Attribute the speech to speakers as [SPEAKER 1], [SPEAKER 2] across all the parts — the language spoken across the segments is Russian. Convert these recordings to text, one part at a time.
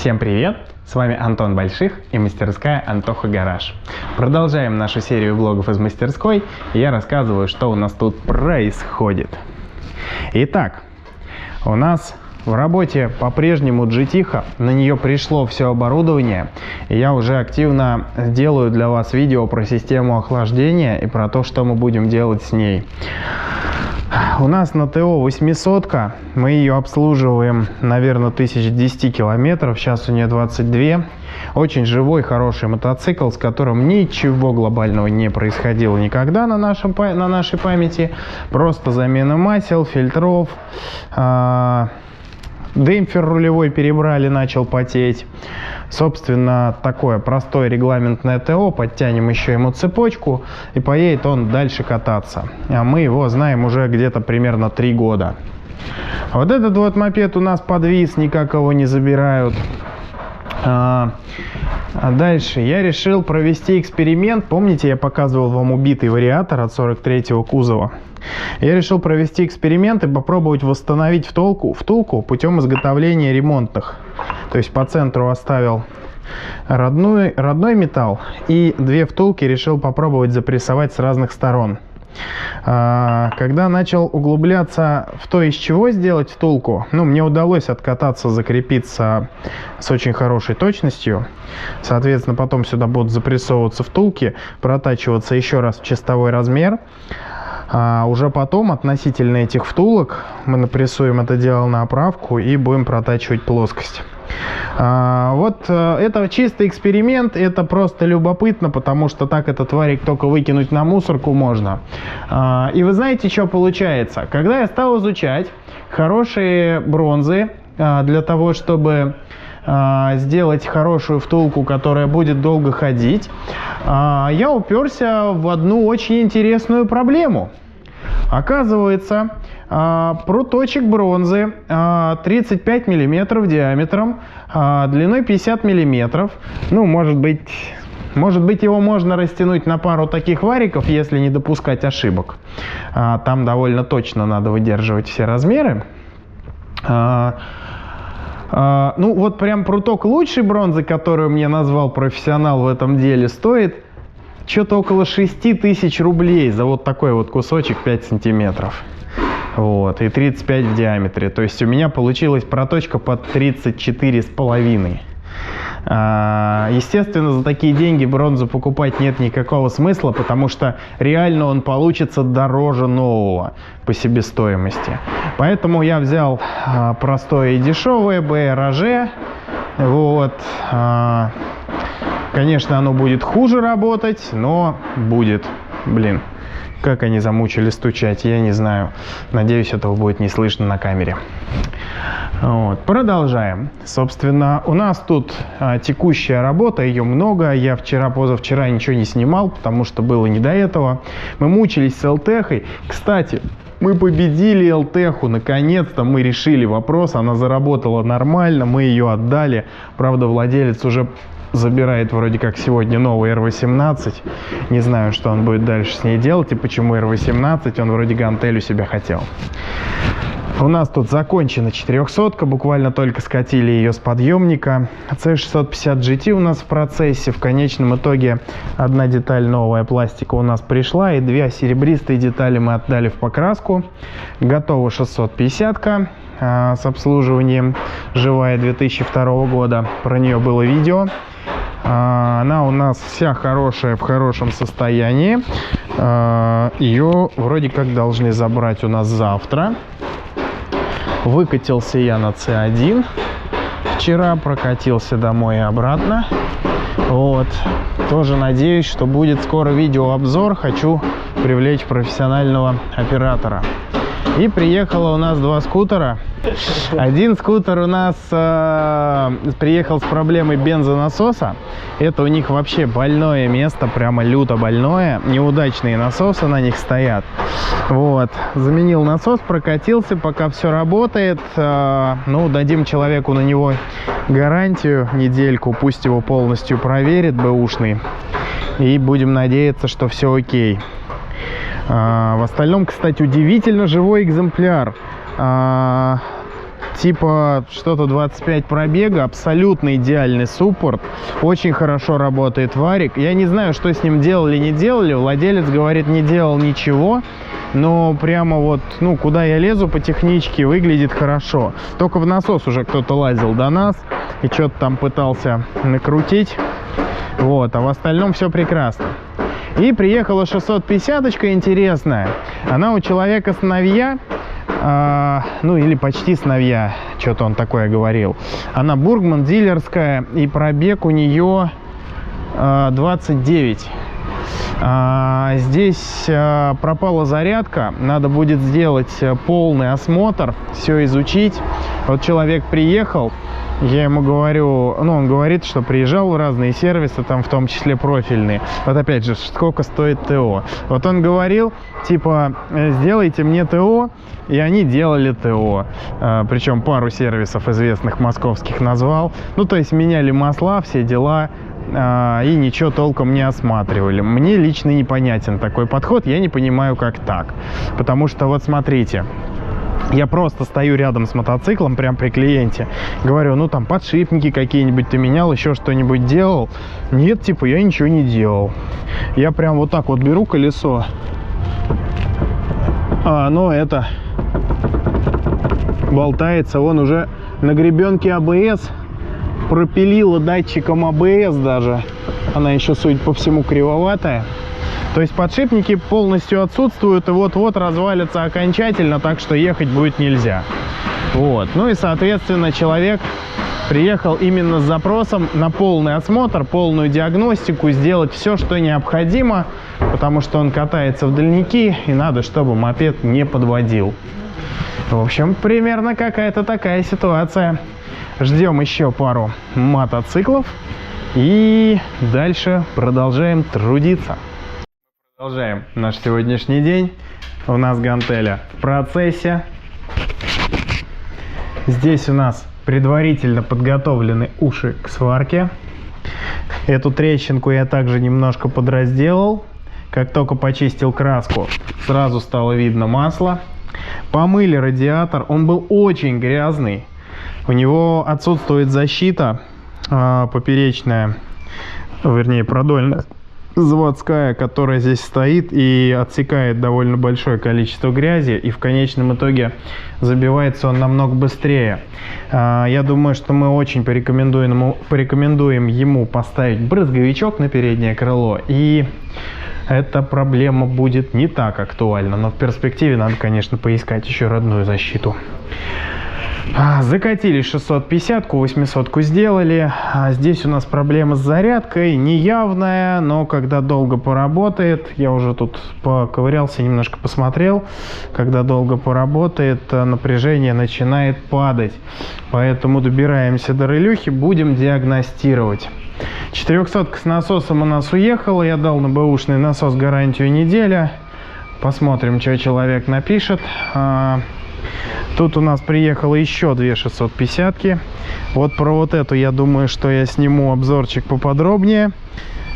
[SPEAKER 1] Всем привет! С вами Антон Больших и мастерская Антоха Гараж. Продолжаем нашу серию влогов из мастерской, и я рассказываю, что у нас тут происходит. Итак, у нас в работе по-прежнему GT-ха, на нее пришло все оборудование, и я уже активно делаю для вас видео про систему охлаждения и про то, что мы будем делать с ней. У нас на ТО 800, мы ее обслуживаем, наверное, 1010 километров, сейчас у нее 22. Очень живой, хороший мотоцикл, с которым ничего глобального не происходило никогда на нашей памяти. Просто замена масел, фильтров, демпфер рулевой перебрали, начал потеть. Собственно, такое простое регламентное ТО. Подтянем еще ему цепочку, и поедет он дальше кататься. А мы его знаем уже где-то примерно 3 года. Вот этот вот мопед у нас подвис, никак его не забирают. А дальше я решил провести эксперимент. Помните, я показывал вам убитый вариатор от 43-го кузова? Я решил провести эксперимент и попробовать восстановить втулку путем изготовления ремонтных. То есть по центру оставил родной металл, и 2 втулки решил попробовать запрессовать с разных сторон. Когда начал углубляться в то, из чего сделать втулку, мне удалось откататься, закрепиться с очень хорошей точностью. Соответственно, потом сюда будут запрессовываться втулки, протачиваться еще раз в чистовой размер. Уже потом относительно этих втулок мы напрессуем это дело на оправку и будем протачивать плоскость. Вот это чистый эксперимент, это просто любопытно, потому что так этот варик только выкинуть на мусорку можно. И вы знаете, что получается? Когда я стал изучать хорошие бронзы для того, чтобы сделать хорошую втулку, которая будет долго ходить, я уперся в одну очень интересную проблему. Оказывается, пруточек бронзы 35 мм диаметром, длиной 50 мм. Может быть, его можно растянуть на пару таких вариков, если не допускать ошибок. Там довольно точно надо выдерживать все размеры. Вот прям пруток лучшей бронзы, которую мне назвал профессионал в этом деле, стоит что-то около 6000 рублей за вот такой вот кусочек 5 сантиметров. Вот, и 35 в диаметре. То есть у меня получилась проточка под 34,5. Естественно, за такие деньги бронзу покупать нет никакого смысла, потому что реально он получится дороже нового по себестоимости. Поэтому я взял простое и дешевое БРАЖ. Вот. Конечно, оно будет хуже работать, но будет. Блин, как они замучили стучать, я не знаю. Надеюсь, этого будет не слышно на камере. Вот. Продолжаем. Собственно, у нас тут текущая работа, ее много. Я позавчера ничего не снимал, потому что было не до этого. Мы мучились с ЛТХой. Кстати, мы победили ЛТХу, наконец-то мы решили вопрос. Она заработала нормально, мы ее отдали. Правда, владелец уже забирает вроде как сегодня новый R18. Не знаю, что он будет дальше с ней делать и почему R18. Он вроде гантель у себя хотел. У нас тут закончена 400-ка, буквально только скатили ее с подъемника. C650 GT у нас в процессе. В конечном итоге одна деталь новая пластика у нас пришла, и 2 серебристые детали мы отдали в покраску. Готова 650-ка с обслуживанием, живая, 2002 года. Про нее было видео. Она у нас вся хорошая, в хорошем состоянии. Ее вроде как должны забрать у нас завтра. Выкатился я на C1 вчера, прокатился домой и обратно. Вот. Тоже надеюсь, что будет скоро видеообзор. Хочу привлечь профессионального оператора. И приехало у нас 2 скутера. Один скутер у нас приехал с проблемой бензонасоса. Это у них вообще больное место, прямо люто больное. Неудачные насосы на них стоят. Вот. Заменил насос, прокатился, пока все работает. Дадим человеку на него гарантию, недельку, пусть его полностью проверит, бэушный. И будем надеяться, что все окей. В остальном, кстати, удивительно живой экземпляр. типа что-то 25 пробега, абсолютно идеальный суппорт, очень хорошо работает варик. Я не знаю, что с ним делали, не делали, владелец говорит, не делал ничего, но прямо вот, ну, куда я лезу по техничке, выглядит хорошо. Только в насос уже кто-то лазил до нас и что-то там пытался накрутить, вот, а в остальном все прекрасно. И приехала 650-очка интересная, она у человека сыновья, ну или почти сыновья, что-то он такое говорил. Она Бургман дилерская, и пробег у нее 29. Здесь пропала зарядка, надо будет сделать полный осмотр, все изучить. Вот человек приехал, я ему говорю, ну он говорит, что приезжал в разные сервисы, там в том числе профильные. Вот опять же, сколько стоит ТО. Вот он говорил, типа, сделайте мне ТО, и они делали ТО. Причем пару сервисов известных московских назвал. Ну то есть меняли масла, все дела. И ничего толком не осматривали. Мне лично непонятен такой подход, я не понимаю, как так. Потому что вот смотрите, я просто стою рядом с мотоциклом, прям при клиенте, говорю, ну там подшипники какие-нибудь ты менял, еще что-нибудь делал? Нет, типа я ничего не делал. Я прям вот так вот беру колесо, оно это болтается, вон уже на гребенке АБС пропилила датчиком АБС даже. Она еще, судя по всему, кривоватая. То есть подшипники полностью отсутствуют и вот-вот развалятся окончательно, так что ехать будет нельзя. Вот. Ну и, соответственно, человек приехал именно с запросом на полный осмотр, полную диагностику, сделать все, что необходимо, потому что он катается в дальники, и надо, чтобы мопед не подводил. В общем, примерно какая-то такая ситуация. Ждем еще пару мотоциклов и дальше продолжаем трудиться. Продолжаем наш сегодняшний день. У нас гантеля в процессе. Здесь у нас предварительно подготовлены уши к сварке. Эту трещинку я также немножко подразделал. Как только почистил краску, сразу стало видно масло. Помыли радиатор, он был очень грязный. У него отсутствует защита поперечная, вернее продольная, заводская, которая здесь стоит и отсекает довольно большое количество грязи, и в конечном итоге забивается он намного быстрее. Я думаю, что мы очень порекомендуем ему поставить брызговичок на переднее крыло, и эта проблема будет не так актуальна, но в перспективе надо, конечно, поискать еще родную защиту. Закатили 650-ку, 800-ку сделали. Здесь у нас проблема с зарядкой, неявная, но когда долго поработает, я уже тут поковырялся, немножко посмотрел, когда долго поработает, напряжение начинает падать. Поэтому добираемся до релюхи, будем диагностировать. 400-ка с насосом у нас уехала, я дал на бэушный насос гарантию неделя. Посмотрим, что человек напишет. Тут у нас приехало еще две 650-ки. Вот про вот эту, я думаю, что я сниму обзорчик поподробнее.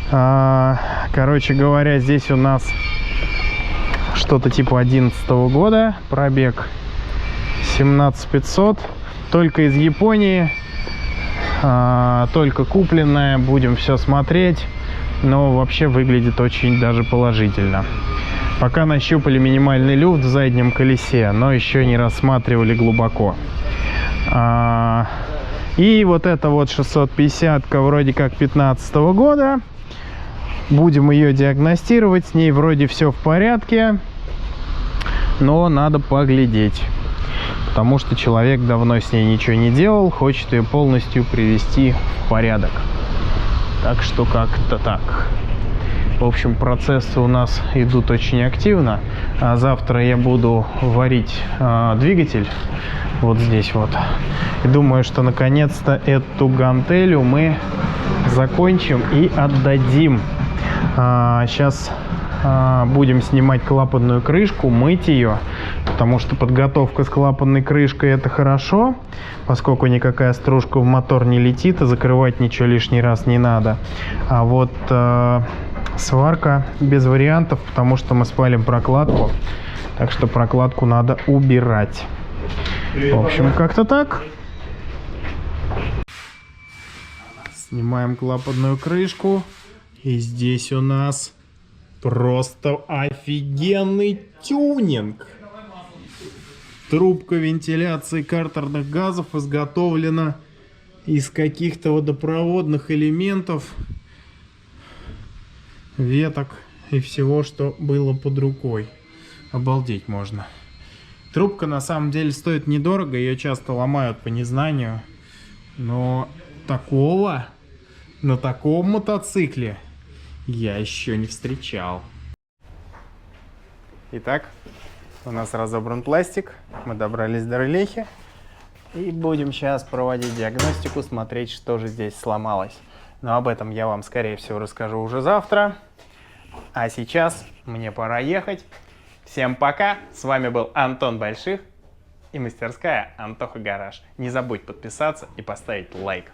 [SPEAKER 1] Короче говоря, здесь у нас что-то типа 2011 года. Пробег 17500. Только из Японии. Только купленная. Будем все смотреть. Но вообще выглядит очень даже положительно. Пока нащупали минимальный люфт в заднем колесе, но еще не рассматривали глубоко. И вот эта вот 650-ка вроде как 2015 года. Будем ее диагностировать. С ней вроде все в порядке. Но надо поглядеть. Потому что человек давно с ней ничего не делал. Хочет ее полностью привести в порядок. Так что как-то так. В общем, процессы у нас идут очень активно. А завтра я буду варить двигатель вот здесь вот. И думаю, что наконец-то эту гантелю мы закончим и отдадим. Сейчас будем снимать клапанную крышку, мыть ее, потому что подготовка с клапанной крышкой — это хорошо, поскольку никакая стружка в мотор не летит, и закрывать ничего лишний раз не надо. А вот сварка без вариантов, потому что мы спалим прокладку, так что прокладку надо убирать. В общем, как-то так. Снимаем клапанную крышку. И здесь у нас просто офигенный тюнинг. Трубка вентиляции картерных газов изготовлена из каких-то водопроводных элементов, веток и всего, что было под рукой. Обалдеть можно. Трубка на самом деле стоит недорого, ее часто ломают по незнанию. Но такого на таком мотоцикле я еще не встречал. Итак, у нас разобран пластик, мы добрались до релейхи и будем сейчас проводить диагностику, смотреть, что же здесь сломалось. Но об этом я вам, скорее всего, расскажу уже завтра. А сейчас мне пора ехать. Всем пока! С вами был Антон Больших и мастерская Антоха Гараж. Не забудь подписаться и поставить лайк.